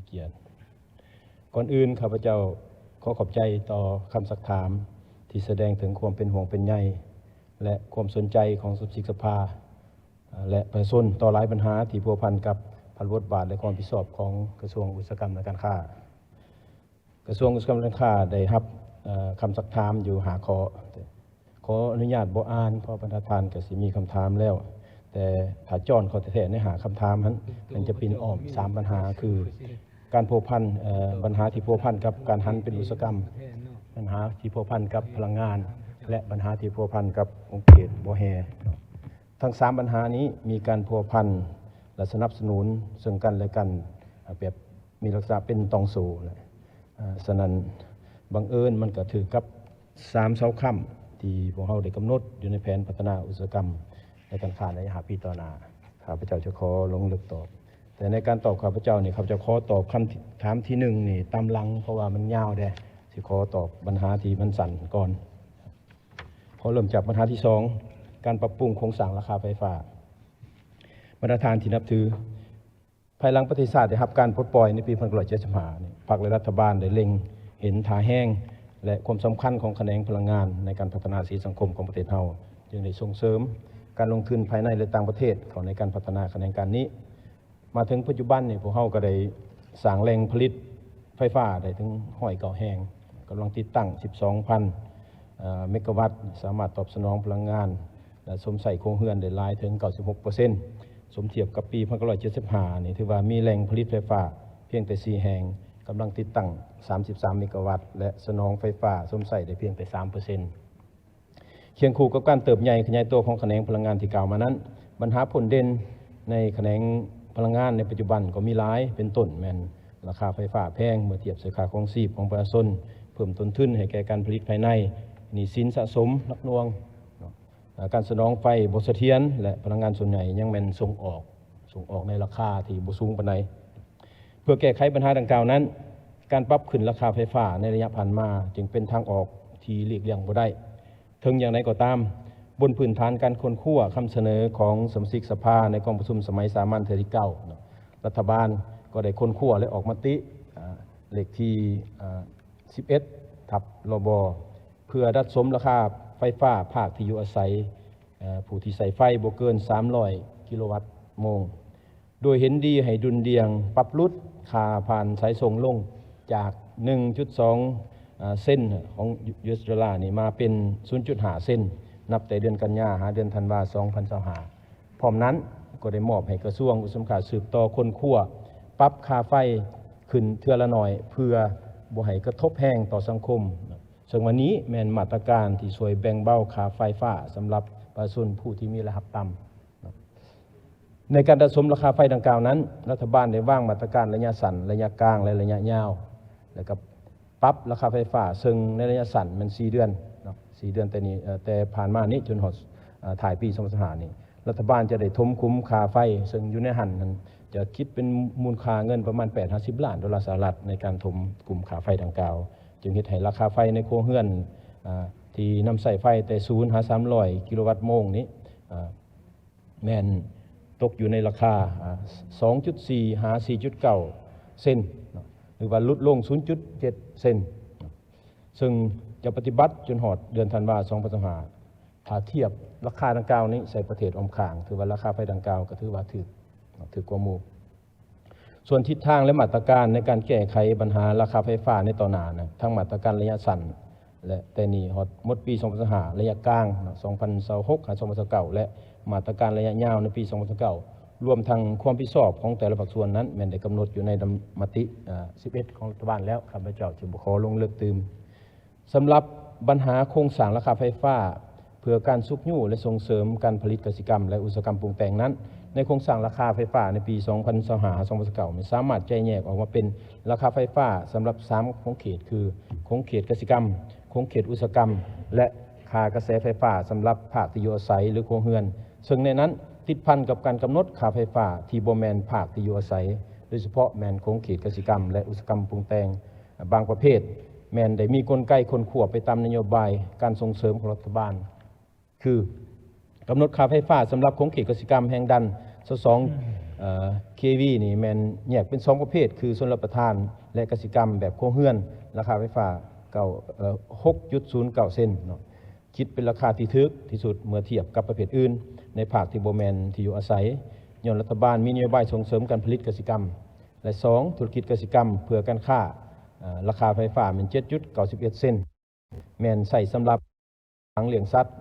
เกียรติก่อนอื่นข้าพเจ้าขอขอบใจต่อคำสักถามที่แสดงถึงความเป็นห่วงเป็นใยและความสนใจของสมาชิกสภาและประชาชนต่อหลายปัญหาที่พัวพันกับภาระบทบาทและความรับผิดชอบของกระทรวงอุตสาหกรรมและการค้ากระทรวงอุตสาหกรรมและการค้าได้รับคำสักถามอยู่หาขออนุญาตบ่อ่านเพราะประธานก็สิมีคำถามแล้วแต่ถ้าจ้อนเขาแท้ๆในหาคำถามนั้นมันจะเป็นอ้อม3ปัญหาคือการพัวพันปัญหาที่พัวพันกับการหันเป็นอุตสาหกรรมปัญหาที่พัวพันกับพลังงานและปัญหาที่พัวพันกับองค์เขตบ่แฮทั้ง3ปัญหานี้มีการพัวพันและสนับสนุนซึ่งกันและกันแบบมีลักษณะเป็นตองสู่ฉะนั้นบังเอิญมันก็ถือกับ3เสาค้ำที่พวกเราได้กำหนดอยู่ในแผนพัฒนาอุตสาหกรรมในการค้าใน5 ปีต่อหน้าข้าพเจ้าจะขอลงลึกตอบแต่ในการตอบข้าพเจ้านี่ข้าพเจ้าขอตอบคำถามที่1นี่ตามหลังเพราะว่ามันยาวเด้สิขอตอบปัญหาที่มันสั้นก่อนขอเริ่มจากปัญหาที่2การปรับปรุงโครงสร้างราคาไฟฟ้ามาตรฐานที่นับถือภายหลังประเทศชาติได้รับการปลดปล่อยในปี1975นี่พรรคและรัฐบาลได้เล็งเห็นท่าแห้งและความสำคัญของแขนงพลังงานในการพัฒนาสีสังคมของประเทศเฮาจึงได้ส่งเสริมการลงทุนภายในและต่างประเทศเข้าในการพัฒนาแขนงการนี้มาถึงปัจจุบันนี่พวกเฮาก็ได้สร้างแหล่งผลิตไฟฟ้าได้ถึง109แห่งกำลังติดตั้ง 12,000 เมกะวัตต์สามารถตอบสนองพลังงานและสมใส่โครงเรือนได้หลายถึง 96% สมเทียบกับปี1975นี่ถือว่ามีแหล่งผลิตไฟฟ้าเพียงแต่4แห่งกำลังติดตั้ง33 เมกะวัตต์และสนองไฟฟ้าสมใส่ได้เพียงแต่ 3%เคียงคู่กับการเติบใหญ่ขยายตัวของแขนงพลังงานที่กล่าวมานั้นปัญหาผลเด่นในแขนงพลังงานในปัจจุบันก็มีหลายเป็นต้นแม่นราคาไฟฟ้าแพงเมื่อเทียบกับค่าครองชีพของประชาชนเพิ่มต้นทุนให้แก่การผลิตภายในหนี้สินสะสมหนักหน่วงการสนองไฟบ่เสถียรและพลังงานส่วนใหญ่ยังแม่นส่งออกในราคาที่บ่สูงปานใดเพื่อแก้ไขปัญหาดังกล่าวนั้นการปรับขึ้นราคาไฟฟ้าในระยะผ่านมาจึงเป็นทางออกที่หลีกเลี่ยงบ่ได้ถึงอย่างไรก็ตามบนพื้นฐานการค้นคว้าคำเสนอของสมาชิกสภาในกองประชุมสมัยสามัญเทื่อที่9รัฐบาลก็ได้ค้นคว้าและออกมติเลขที่11/รบเพื่อดัดสมราคาไฟฟ้าภาคที่อยู่อาศัยผู้ที่ใส่ไฟบ่เกิน300กิโลวัตต์โมงโดยเห็นดีให้ดุลเดียงปรับลดค่าผ่านสายส่งลงจาก 1.2 เซนของ US ดอลลาร์นี่มาเป็น 0.5 เซนนับแต่เดือนกันยายนหาเดือนธันวาคม2025พร้อมนั้นก็ได้มอบให้กระทรวงอุตสาหกรรมสืบต่อค้นคว้าปรับค่าไฟขึ้นเทื่อละหน่อยเพื่อบ่ให้กระทบแรงต่อสังคมซึ่งวันนี้แม่นมาตรการที่ช่วยแบ่งเบาค่าไฟฟ้าสำหรับประชาชนผู้ที่มีรายรับต่ำในการดัดสมราคาไฟดังกล่าวนั้นรัฐบาลได้วางมาตรการระยะสั้นระยะกลางและระยะยาวแล้วก็ปรับราคาไฟฟ้าซึ่งในระยะสั้นมัน4 เดือน4 เดือนแต่ผ่านมานี้จนหดถ่ายปี2025นี้รัฐบาลจะได้ทมคุ้มค่าไฟซึ่งอยู่ในหันนั้นจะคิดเป็นมูลค่าเงินประมาณ850 ล้านดอลลาร์สหรัฐในการทมคุ้มค่าไฟดังกล่าวจึงเฮ็ดให้ราคาไฟในครัวเรือนที่นำใส่ไฟแต่0หา300กิโลวัตต์โมงนี้แม่นตกอยู่ในราคา 2.4 หา 4.9 เซนหรือว่าลดลง 0.7 เซนซึ่งจะปฏิบัติจนหอดเดือนธันวาคม2025ถ้าเทียบราคาดังกล่าวนี้ใส่ประเทศออมข้างถือว่าราคาไฟดังกล่าวก็ถือว่าถือกว่าหมู่ส่วนทิศทางและมาตรการในการแก้ไขปัญหาราคาไฟฟ้าในต่อหน้าทั้งมาตรการระยะสั้นและแต่นี้ฮอดหมดปี2025ระยะกลาง2026 2029และมาตรการระยะยาวในปี2029รวมทั้งความผิดชอบของแต่ละภาคส่วนนั้นแม้นได้กำหนดอยู่ในมติ11ของรัฐบาลแล้วข้าพเจ้าจึงขอลงลึกตื่มสำหรับปัญหาโครงสร้างราคาไฟฟ้าเพื่อการสุกยู่และส่งเสริมการผลิตกสิกรรมและอุตสาหกรรมปรุงแต่งนั้นในโครงสร้างราคาไฟฟ้าในปี2025-2029สามารถแยกแยกออกมาเป็นราคาไฟฟ้าสำหรับ3โครงเขตคือโครงเขตกสิกรรมโครงเขตอุตสาหกรรมและค่ากระแสไฟฟ้าสำหรับภาคที่อยู่อาศัยหรือครัวเรือนซึ่งในนั้นติดพันกับการกำหนดค่าไฟฟ้าที่บ่แม่นภาคที่อยู่อาศัยโดยเฉพาะแม่นโครงเขตกสิกรรมและอุตสาหกรรมปรุงแต่งบางประเภทแม่นได้มีกลไกคนขวบไปตามนโยบายการส่งเสริมของรัฐบาลคือกำหนดค่าไฟฟ้าสำหรับโครงเขตกสิกรรมแห่งดัน KV นี่แม่นแยกเป็น2ประเภทคือชนรับประทานและกสิกรรมแบบโครงเรือนราคาไฟฟ้า6.09 เซนต์เนาะคิดเป็นราคาที่ถูกที่สุดเมื่อเทียบกับประเภทอื่นในภาคที่บ่แม่นที่อยู่อาศัยย้อนรัฐบาลมีนโยบายส่งเสริมการผลิตกสิกรรมและ2ธุรกิจกสิกรรมเพื่อการค้าราคาไฟฟ้าเป็น 7.91 เซนต์แม่นใช้สำหรับทางเลี้ยงสัตว์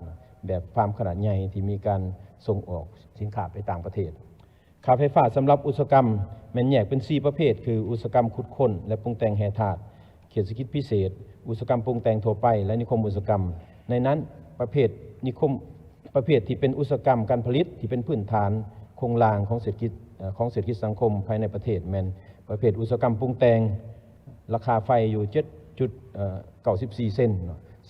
แบบฟาร์มขนาดใหญ่ที่มีการส่งออกสินค้าไปต่างประเทศค่าไฟฟ้าสำหรับอุตสาหกรรมแม่นแยกเป็น4ประเภทคืออุตสาหกรรมขุดค้นและปรุงแต่งแร่ธาตุเขตเศรษฐกิจพิเศษอุตสาหกรรมปรุงแต่งทั่วไปและนิคมอุตสาหกรรมในนั้นประเภทนิคมประเภทที่เป็นอุตสาหกรรมการผลิตที่เป็นพื้นฐานโครงล่างของเศรษฐกิจสังคมภายในประเทศแม่นประเภทอุตสาหกรรมปรุงแต่งราคาไฟอยู่ 7.94 เซนต์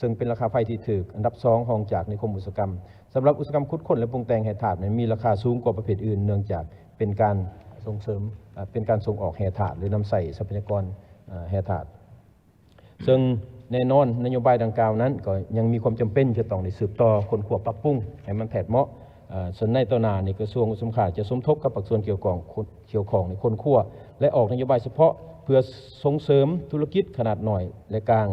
ซึ่งเป็นราคาไฟที่ถูกอันดับ2รองจากนิคมอุตสาหกรรมสำหรับอุตสาหกรรมขุดค้นและปรุงแต่งแร่ธาตุมีราคาสูงกว่าประเภทอื่นเนื่องจากเป็นการส่งเสริมเป็นการส่งออกแร่ธาตุหรือนำใส่ทรัพยากรแร่ธาตุซึ่งแน่นอนนโยบายดังกล่าวนั้นก็ยังมีความจำเป็นจะต้องได้สืบต่อคนขวบปรับปรุงให้มันแผดเหมาะส่วนในต่อหน้าในกระทรวงอุตสาหกรรมจะสมทบกับภาคส่วนเกี่ยวข้องในคนขั้วและออกนโยบายเฉพาะเพื่อส่งเสริมธุรกิจขนาดหน่อยและกลาง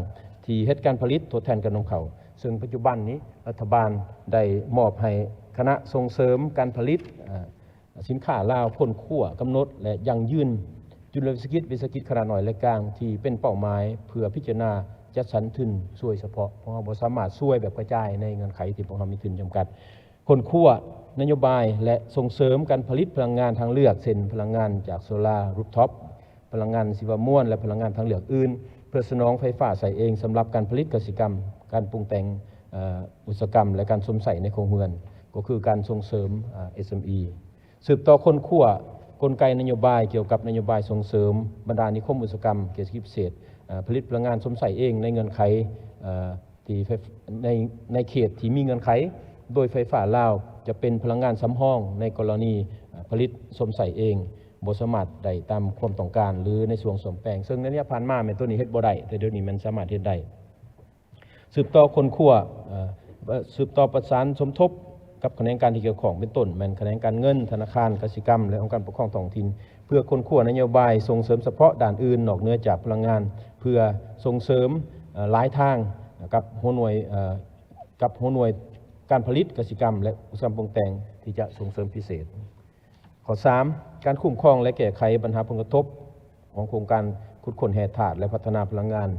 ที่เฮ็ดการผลิตทดแทนกันของเขาซึ่งปัจจุบันนี้รัฐบาลได้มอบให้คณะส่งเสริมการผลิตสินค้าลาวคนขั้วกำหนดและยั่งยืนจุลวิสาหกิจขนาดหน่อยและกลางที่เป็นเป้าหมายเพื่อพิจารณาจัดสรรทุนช่วยเฉพาะเพราะเราบ่สามารถช่วยแบบกระจายในเงื่อนไขที่พวกเรามีทุนจำกัดคนขั้วนโยบายและส่งเสริมการผลิตพลังงานทางเลือกเช่นพลังงานจากโซลาร์รูฟท็อปพลังงานชีวมวลและพลังงานทางเลือกอื่นเพื่อสนองไฟฟ้าใส่เองสำหรับการผลิตกสิกรรมการปรุงแต่งอุตสาหกรรมและการสวมใส่ในโครงเรือนก็คือการส่งเสริม SME สืบต่อคนขั้วกลไกนโยบายเกี่ยวกับนโยบายส่งเสริมบรรดานิคมอุตสาหกรรมเขตเศรษฐกิจพิเศษผลิตพลังงานสวมใส่เองในเงื่อนไขที่ในเขตที่มีเงื่อนไขโดยไฟฟ้าลาวจะเป็นพลังงานสำรองในกรณีผลิตสวมใส่เองบ่สามารถได้ตามความต้องการหรือในส่วนสมแปลงซึ่งในระยะผ่านมาแม่นตัวนี้เฮ็ดบ่ได้แต่เดี๋ยวนี้มันสามารถเฮ็ดได้สืบต่อคนขั้วสืบต่อประสานสมทบกับแขนงการที่เกี่ยวข้องเป็นต้นแม่นแขนงการเงินธนาคารกสิกรรมและองค์การปกครองท้องถิ่นเพื่อคนขั้วนโยบายส่งเสริมเฉพาะด้านอื่นนอกเหนือจากพลังงานเพื่อส่งเสริมหลายทางกับหัวหน่วยการผลิตกสิกรรมและอุตสาหกรรมปรุงแต่งที่จะส่งเสริมพิเศษข้อ3การคุ้มครองและแก้ไขปัญหาผลกระทบของโครงการขุดค้นแร่ธาตุและพัฒนาพลังงาน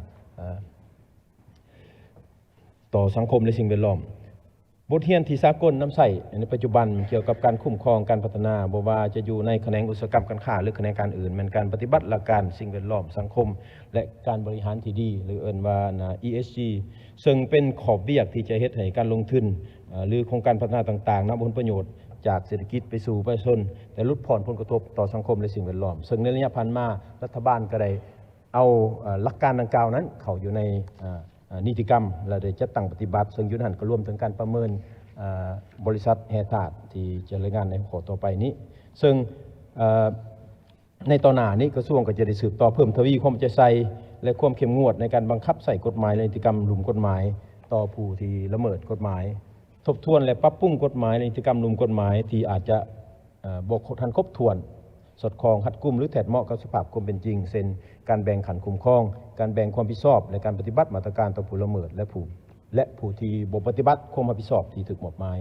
ต่อสังคมและสิ่งแวดล้อมบทเรียนที่สากลนำใช้ในปัจจุบันเกี่ยวกับการคุ้มครองการพัฒนาบ่ว่าจะอยู่ในแขนงอุตสาหกรรมการค้าหรือแขนงการอื่นมันการปฏิบัติหลักการสิ่งแวดล้อมสังคมและการบริหารที่ดีหรือเอิ้นว่า ESG ซึ่งเป็นขอบเวียกที่จะเฮ็ดให้การลงทุนหรือโครงการพัฒนาต่างๆนำผลประโยชน์จากเศรษฐกิจไปสู่ประชาชนแต่ลดผ่อนผลกระทบต่อสังคมและสิ่งแวดล้อมซึ่งในระยะผ่านมารัฐบาลก็ได้เอาหลักการดังกล่าวนั้นเข้าอยู่ในนิติกรรมและได้จัดตั้งปฏิบัติซึ่งอยู่นั่นก็รวมถึงการประเมินบริษัทแร่ธาตุที่จะรายงานในข้อต่อไปนี้ซึ่งในตอนหน้านี้กระทรวงก็จะได้สืบต่อเพิ่มทวีความใจใส่และความเข้มงวดในการบังคับใส่กฎหมายและนิติกรรมหลุมกฎหมายต่อผู้ที่ละเมิดกฎหมายทบทวนและปรับปรุงกฎหมายและนิติกรรมหลุมกฎหมายที่อาจจะบ่ทันครบถ้วนสอดคล้องหัดกุมหรือแทดเหมาะกับสภาพความเป็นจริงเช่นการแบ่งขันคุ้มครองการแบ่งความผิดชอบและการปฏิบัติมาตรการต่อผู้ละเมิดและผู้ที่บ่ปฏิบัติความรับผิดชอบที่ถูกมอบหมาย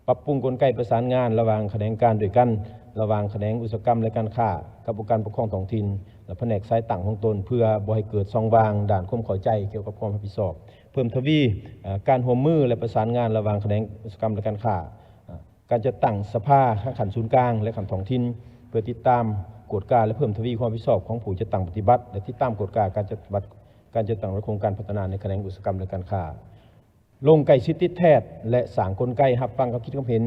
ปรับปรุงกลไกประสานงานระหว่างแขนงการด้วยกันระหว่างแขนงอุตสาหกรรมและการค้ากับองค์การปกครองท้องถิ่นและแผนกสายต่างของตนเพื่อบ่ให้เกิดช่องว่างด้านความเข้าใจเกี่ยวกับความรับผิดชอบเพิ่มทวีการร่วมมือและประสานงานระหว่างแขนงอุตสาหกรรมและการค้าการจะตั้งสภาขันศูนย์กลางและขันท้องถิ่นเพื่อติดตามกฎการและเพิ่มทวีความรับผิดชอบของผู้จะตั้งปฏิบัติและติดตามกฎการการจัดตั้งโครงการพัฒนาในแขนงอุตสาหกรรมและการค้าลงไก่ชิดติดแทศและสร้างกลไกรับฟังความคิดความเห็น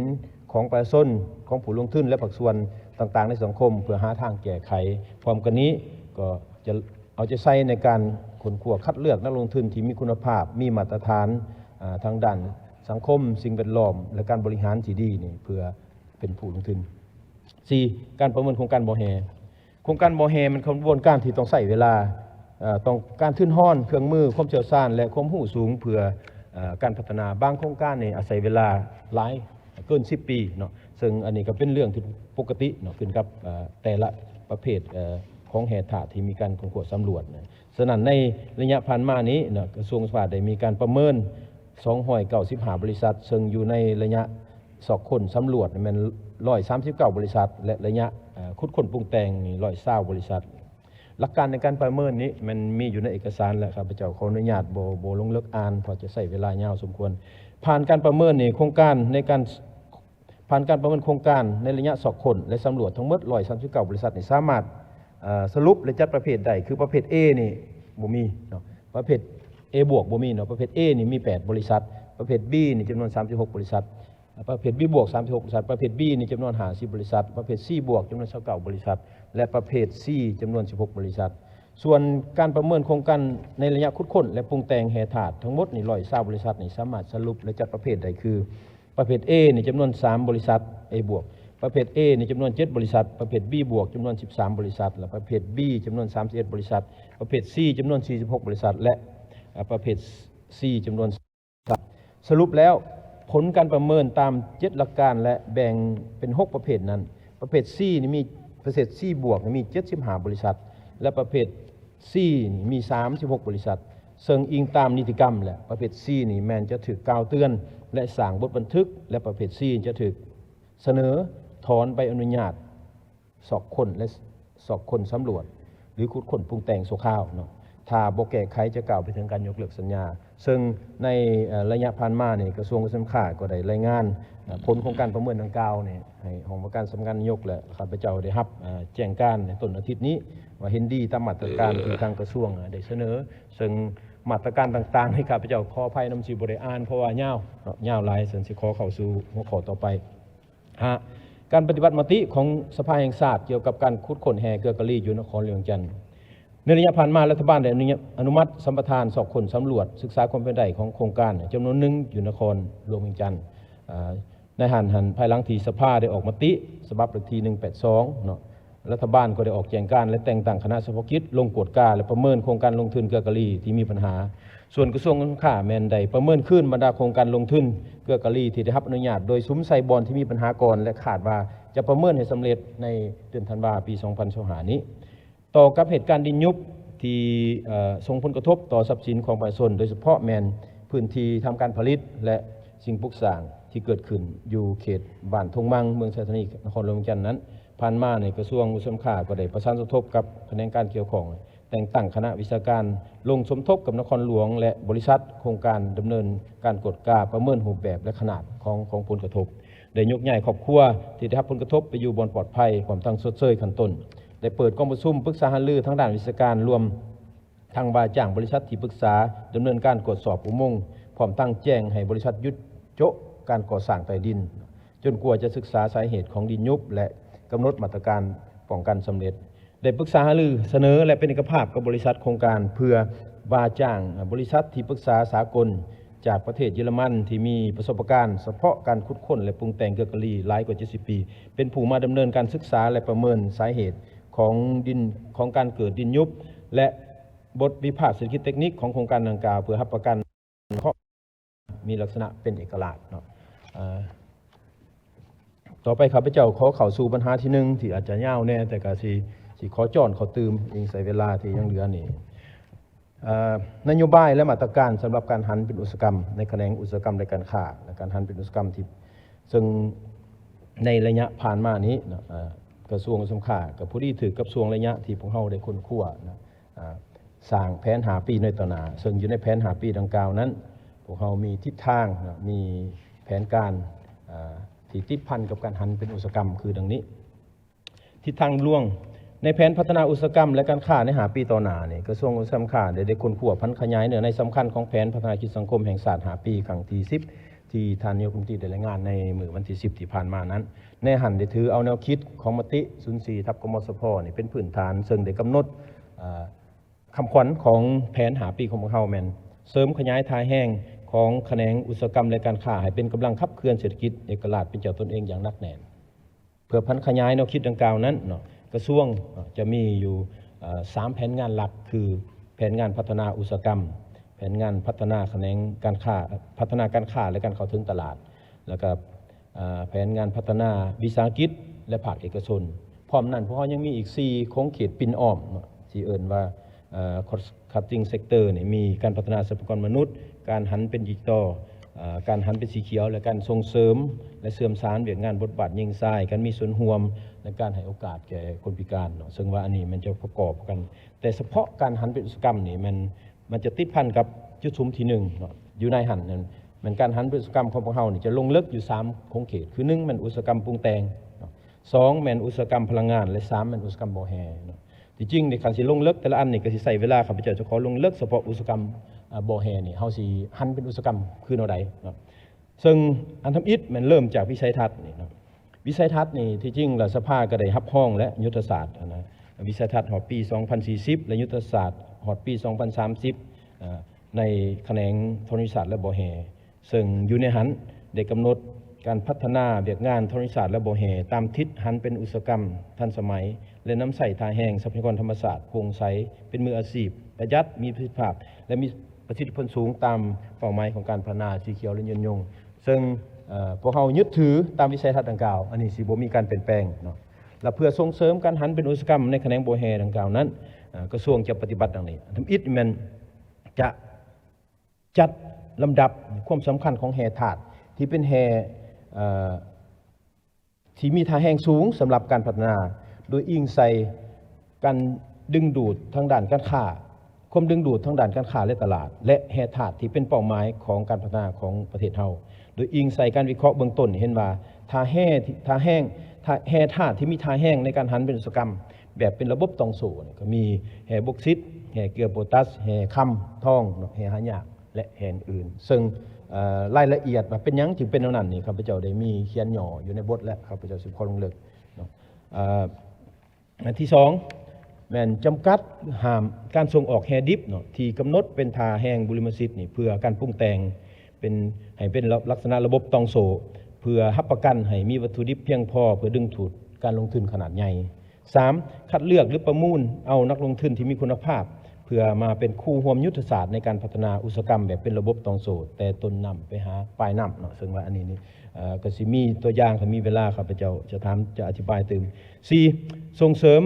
ของประชาชนของผู้ลงทุนและภาคส่วนต่างๆในสังคมเพื่อหาทางแก้ไขพร้อมกันนี้ก็จะเอาใจใส่ในการขนขวคัดเลือกนักลงทุนที่มีคุณภาพมีมาตรฐานทางด้านสังคมสิ่งแวดล้อมและการบริหารที่ดีนี่เพื่อเป็นผู้ลงทุน 4. การประเมินโครงการบ่อแห่โครงการบ่อแห่มันกระบวนการที่ต้องใช้เวลาต้องการทุนห้อนเครื่องมือความเชี่ยวชาญและความรู้สูงเพื่อการพัฒนาบางโครงการนี่อาศัยเวลาหลาย เกิน10 ปีเนาะซึ่งอันนี้ก็เป็นเรื่องที่ปกติเนาะขึ้นกับแต่ละประเภทของแห่ถาที่มีการขวดสำรวจนะฉะนั้นในระยะผ่านมานี้เนาะกระทรวงสภาได้มีการประเมิน295บริษัทซึ่งอยู่ในระยะสอบคนสำรวจมัน139บริษัทและระยะคุดคนปรุงแต่งนี่120บริษัทหลักการในการประเมินนี้มันมีอยู่ในเอกสารแล้วครับพระเจ้าขออนุญาตโบลงเลิกอ่านเพราะจะใช้เวลายาวสมควรผ่านการประเมินนี่โครงการในการผ่านการประเมินโครงการในระยะสอบคนและสำรวจทั้งหมด139บริษัทนี่สามารถสรุปและจัดประเภทใดคือประเภท A นี่บ่มีเนาะประเภท A บวกบ่มีเนาะประเภท A นี่มี8บริษัทประเภท B นี่จำนวน36บริษัทประเภท B บวก36บริษัทประเภท B นี่จำนวน50บริษัทประเภท C บวกจำนวน29บริษัทและประเภท C จำนวน16บริษัทส่วนการประเมินโครงการในระยะคุดค้นและปรุงแต่งแห่ถาดทั้งหมดนี่120บริษัทนี่สามารถสรุปและจัดประเภทใดคือประเภท A นี่จำนวน3บริษัท A บวกประเภท A นี่จำนวน7บริษัทประเภท B บวกจำนวน13บริษัทและประเภท B จำนวน31บริษัทประเภท C จำนวน46บริษัทและประเภท C จำนวนสรุปแล้วผลการประเมินตาม7หลักการและแบ่งเป็น6ประเภทนั้นประเภท C นี่มีประเภท C บวกมี75บริษัทและประเภท C นี่มี36บริษัทซึ่งอิงตามนิติกรรมแหละประเภท C นี่แม้นจะถูกกล่าวเตือนและสร้างบทบันทึกและประเภท C จะถูกเสนอถอนใบอนุญาตสอบคนและสอบคนสำรวจหรือขุดค้นปรุงแต่งชั่วคราวเนาะถ้าบ่แก้ไขจะกล่าวไปถึงการยกเลิกสัญญาซึ่งในระยะผ่านมาเนี่ยกระทรวงเกษตรก็ได้รายงานผลของการประเมินดังกล่าวเนี่ยให้ของประกันสำนักงานนายกและข้าพเจ้าได้รับแจ้งการในต้นอาทิตย์นี้ว่าเห็นดีตามมาตรการที่ทางกระทรวงได้เสนอซึ่งมาตรการต่างๆให้ข้าพเจ้าขออภัยนำสิบ่ได้อ่านเพราะว่ายาวหลายสันสิขอเข้าสู่หัวข้อต่อไปการปฏิบัติมติของสภาแห่งชาติเกี่ยวกับการขุดค้นแห่เกลือกะลีอยู่นครหลวงจันทร์ในระยะผ่านมารัฐบาลได้อนุมัติสัมปทานสอบคนสำรวจศึกษาความเป็นไปได้ของโครงการจำนวนหนึ่งอยู่นครหลวงจันทร์ในหันภายหลังที่สภาได้ออกมติฉบับเลขที่182เนาะรัฐบาลก็ได้ออกแจงการและแต่งตั้งคณะเฉพาะกิจลงกวดกาและประเมินโครงการลงทุนเกลือกะลีที่มีปัญหาส่วนกระทรวงการค้าแมนได้ประเมินขึ้นบรรดาโครงการลงทุนเกลือกะลีที่ได้รับอนุญาตโดยซุ้มไซบอลที่มีปัญหาก่อนและขาดว่าจะประเมินให้สำเร็จในเดือนธันวาคมปี2025นี้ต่อกับเหตุการณ์ดินยุบที่ส่งผลกระทบต่อทรัพย์สินของประชาชนโดยเฉพาะแมนพื้นที่ทำการผลิตและสิ่งปลูกสร้างที่เกิดขึ้นอยู่เขตบ้านทงมังเมืองสถานีนครหลวงจันทร์นั้นผ่านมาในกระทรวงอุตสาหกรรมก็ได้ประสานสมทบกับแผนงการเกี่ยวข้องแต่งตั้งคณะวิชาการลงสมทบกับนครหลวงและบริษัทโครงการดำเนินการกฎกาประเมินรูปแบบและขนาดของผลกระทบได้ยกย้ายครอบครัวที่ได้รับผลกระทบไปอยู่บนปลอดภัยความทั้งสดเชยขั้นต้นได้เปิดกองประชุมปรึกษาหารือทางด้านวิชาการรวมทางบาจ้างบริษัทที่ปรึกษาดำเนินการตรวจสอบอุโมงค์พร้อมตั้งแจ้งให้บริษัทยุดโจะการก่อสร้างใต้ดินจนกว่าจะศึกษาสาเหตุของดินยุบและกำหนดมาตรการป้องกันสำเร็จได้ปรึกษาหารือเสนอและเป็นเอกภาพกับบริษัทโครงการเพื่อบาจ้างบริษัทที่ปรึกษาสากลจากประเทศเยอรมันที่มีประสบการณ์เฉพาะการขุดค้นและปรุงแต่งเกลือกะลีหลายกว่า70ปีเป็นผู้มาดำเนินการศึกษาและประเมินสาเหตุของการเกิดดินยุบและบทวิพากษ์เศรษฐกิจเทคนิคของโครงการดังกล่าวเพื่อรับประกันข้อมีลักษณะเป็นเอกลักษณ์เนาะต่อไปข้าพเจ้าขอเข้าสู่ปัญหาที่หนึ่งที่อาจจะยาวแน่แต่ก็สิขอจ้อนขอตืมอิงใส่เวลาที่ยังเหลือนี่นโยบายและมาตรการสำหรับการหันเป็นอุตสาหกรรมในแขนงอุตสาหกรรมและการค้าและการหันเป็นอุตสาหกรรมที่ซึ่งในระยะผ่านมานี้กระทรวงอุตสาหกรรมกับผู้ที่ถือกับส่วงระยะที่พวกเราได้ค้นคว้าสร้างแผนหาปีในต่อหน้าซึ่งอยู่ในแผนหาปีดังกล่าวนั้นพวกเรามีทิศทางมีแผนการที่ติดพันกับการหันเป็นอุตสาหกรรมคือดังนี้ทิศทางล่วงในแผนพัฒนาอุตสาหกรรมและการค้าในหาปีต่อหน้านี่กระทรวงอุตสาหกรรมได้ค้นคว้าพันขยายเนื้อในสำคัญของแผนพัฒนากิจสังคมแห่งชาติหาปีครั้งที่10ที่ท่านนายกรัฐมนตรีได้รายงานในมื้อวันที่10ที่ผ่านมานั้นในหันได้ถือเอาแนวคิดของมติ04/กมสพนี่เป็นพื้นฐานซึ่งได้กำหนดคำขวัญของแผนหาปีของพวกเราแม่นเสริมขยายทายแห้งของแขนงอุตสาหกรรมและการค้าให้เป็นกำลังขับเคลื่อนเศรษฐกิจเอกราชเป็นเจ้าตนเองอย่างหนักแน่นเพื่อพันขยายแนวคิดดังกล่าวนั้นกระทรวงจะมีอยู่3แผนงานหลักคือแผนงานพัฒนาอุตสาหกรรมแผนงานพัฒนาแขนงการค้าพัฒนาการค้าและการเข้าถึงตลาดแล้วก็ แผนงานพัฒนาวิสาหกิจและภาคเอกชนพร้อมนั้นพวกเขายังมีอีก4โครงเขตปิ่นอ้อมที่เอิ้นว่าcutting sector นี่มีการพัฒนาทรัพยากรมนุษย์การหันเป็นดิจิทัลการหันเป็นสีเขียวและการส่งเสริมและเสริมสารเวียกงานบทบาทยิ่งทรายการมีส่วนร่วมในการให้โอกาสแก่คนพิการเนาะซึ่งว่าอันนี้มันจะประกอบกันแต่เฉพาะการหันเป็นอุตสาหกรรมนี่มันจะติดพันกับจุดชุมที่1เนาะอยู่ในหันนั้นมันการหันเป็นอุตสาหกรรมของพวกเรานี่จะลงลึกอยู่3โครงเขตคือ1มันอุตสาหกรรมปรุงแต่ง2มันอุตสาหกรรมพลังงานและ3มันอุตสาหกรรมบ่อแห่เนาะที่จริงในการสิลงลึกแต่ละอันนี่ก็สิใช้เวลาข้าพเจ้าจะขอลงลึกเฉพาะอุตสาหกรรมบ่อแห่นี่เฮาสิหันเป็นอุตสาหกรรมคือแนวใดเนาะซึ่งอันทำอิฐมันเริ่มจากวิสัยทัศน์นี่เนาะวิสัยทัศน์นี่ที่จริงแล้วสภาก็ได้รับห้องและยุทธศาสตร์นะวิสัยทัศน์ฮอดปี 2040 และยุทธศาสตร์ฮอดปี 2030ในแขนงธรณีศาสตร์และบ่อแห่ซึ่งอยู่ในหันได้กำหนดการพัฒนาเวียกงานธรณีศาสตร์และบ่อแห่ตามทิศหันเป็นอุตสาหกรรมทันสมัยและน้ำใส่ทาแห้งทรัพยากรธรรมศาสตร์โปร่งใสเป็นมืออาชีพประหยัดมีประสิทธิภาพและมีประสิทธิผลสูงตามเป้าหมายของการพัฒนาสีเขียวและยืนยงซึ่งพวกเรายึดถือตามวิสัยทัศน์ดังกล่าวอันนี้สิบ่มีการเปลี่ยนแปลงเนาะและเพื่อส่งเสริมการหันเป็นอุตสาหกรรมในแขนงบ่อแห่ดังกล่าวนั้นกระทรวงจะปฏิบัติดังนี้ทำอิฐมันจะจัดลำดับความสำคัญของแห่ถาดที่เป็นแห่ที่มีท่าแห้งสูงสำหรับการพัฒนาโดยอิงใส่การดึงดูดทางด้านการค้าความดึงดูดทางด้านการค้าและตลาดและแห่ถาดที่เป็นเป้าหมายของการพัฒนาของประเทศเฮาโดยอิงใส่การวิเคราะห์เบื้องต้นเห็นว่าท่าแห่แห่ถาดที่มีท่าแห้งในการหันเป็นอุตสาหกรรมแบบเป็นระบบตองโซ่ก็มีแห่บอกซิตแห่เกลือโพแทสแห่คำทองแห่หายากและแห่อื่นซึ่งรายละเอียดว่าเป็นยังถึงเป็นแนวนั้นนี่ข้าพเจ้าได้มีเขียนหย่ออยู่ในบทและข้าพเจ้าสิขอลงลึกอันที่2แม่นจำกัดห้ามการส่งออกแฮดิบเนาะที่กำหนดเป็นทาแห้งบุริมสิทธิ์นี่เพื่อการปรุงแต่งเป็นให้เป็นลักษณะระบบตองโซเพื่อรับประกันให้มีวัตถุดิบเพียงพอเพื่อดึงดูดการลงทุนขนาดใหญ่3คัดเลือกหรือประมูลเอานักลงทุนที่มีคุณภาพเพื่อมาเป็นคู่ร่วมยุทธศาสตร์ในการพัฒนาอุตสาหกรรมแบบเป็นระบบตองโซแต่ต้นนำไปหาปลายนำเนาะซึ่งว่าอันนี้นี่ก็สิมีตัวอย่างถ้ามีเวลาข้าพเจ้าจะอธิบายเติม4ส่งเสริม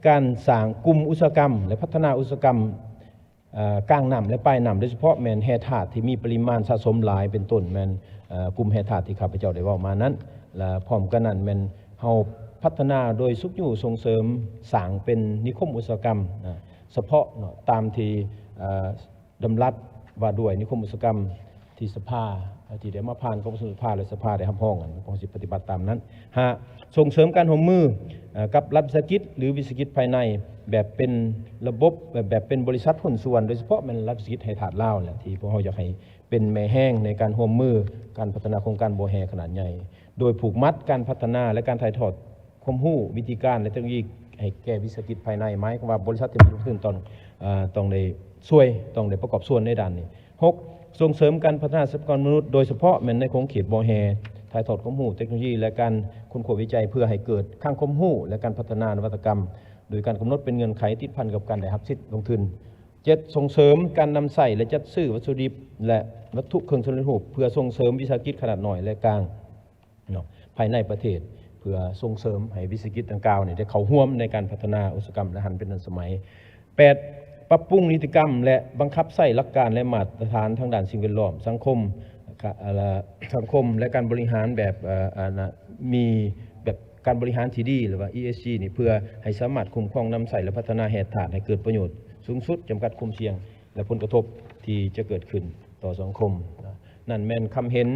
การสร้างกลุ่มอุตสาหกรรมและพัฒนาอุตสาหกรรมกลางน้ำและปลายน้ำโดยเฉพาะแมนแห่ถาดที่มีปริมาณสะสมหลายเป็นต้นแมนกลุ่มแห่ถาดที่ข้าพเจ้าได้ว่ามานั้นและพร้อมกันนั้นแมนเฮาพัฒนาโดยสุขอยู่ส่งเสริมสร้างเป็นนิคมอุตสาหกรรมเฉพาะตามที่ดำรัสว่าด้วยนิคมอุตสาหกรรมที่สภาที่ได้มาผ่านกองทุนสภาและสภาได้รับห้องกันกองสิปฏิบัติตามนั้นส่งเสริมการร่วมมือกับรัฐวิสาหกิจหรือวิสาหกิจภายในแบบเป็นระบบแบบเป็นบริษัทหุ้นส่วนโดยเฉพาะมันรัฐวิสาหกิจให้ถาดลาวแหละที่พวกเราอยากให้เป็นแม่แห้งในการร่วมมือการพัฒนาโครงการบ่อแห่ขนาดใหญ่โดยผูกมัดการพัฒนาและการถ่ายทอดความรู้วิธีการและเทคโนโลยีให้แก่วิสาหกิจภายในหมายความว่าบริษัทที่มีลงทุนต้องได้ช่วยต้องได้ประกอบส่วนในด้านนี้6ส่งเสริมการพัฒนาทรัพยากรมนุษย์โดยเฉพาะแม้ในโครงเขตบ่อแห่ถ่ายทอดความรู้เทคโนโลยีและการค้นคว้าวิจัยเพื่อให้เกิดข้างความรู้และการพัฒนานวัตกรรมโดยการกำหนดเป็นเงื่อนไขติดพันกับการได้รับสิทธิ์ลงทุน7ส่งเสริมการนำใส่และจัดซื้อวัตถุดิบและวัตถุเครื่องสำเร็จรูปเพื่อส่งเสริมวิสาหกิจขนาดน้อยและกลางภายในประเทศเพื่อส่งเสริมให้วิสาหกิจดังกล่าวได้เข้าร่วมในการพัฒนาอุตสาหกรรมและหันเป็นทันสมัย8ปรับปรุงนิติกรรมและบังคับใช้หลักการและมาตรฐานทางด้านสิ่งแวดล้อมสังคมและการบริหารแบบมีแบบการบริหารที่ดีหรือว่า ESG นี่เพื่อให้สามารถคุ้มครองนำใส่และพัฒนาแห่ถาดให้เกิดประโยชน์สูงสุดจำกัดความเสี่ยงและผลกระทบที่จะเกิดขึ้นต่อสังคมนั่นแม่นคำเห็น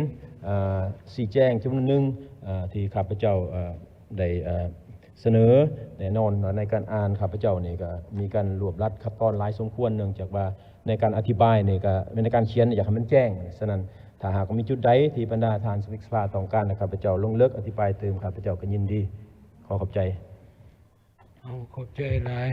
ชี้แจงจำนวนหนึ่งที่ข้าพเจ้าได้เสนอแน่นอนในการอ่านข้าพเจ้านี่ก็มีการรวบรัดคัดตอนหลายสมควรเนื่องจากว่าในการอธิบายนี่ก็ในการเขียนอยากให้มันแจ้งฉะนั้นถ้าหากมีจุดใดที่บรรดาทานสมาชิกสภาต้องการข้าพเจ้าลงลึกอธิบายเติมข้าพเจ้าก็ยินดีขอขอบใจขอบใจหลาย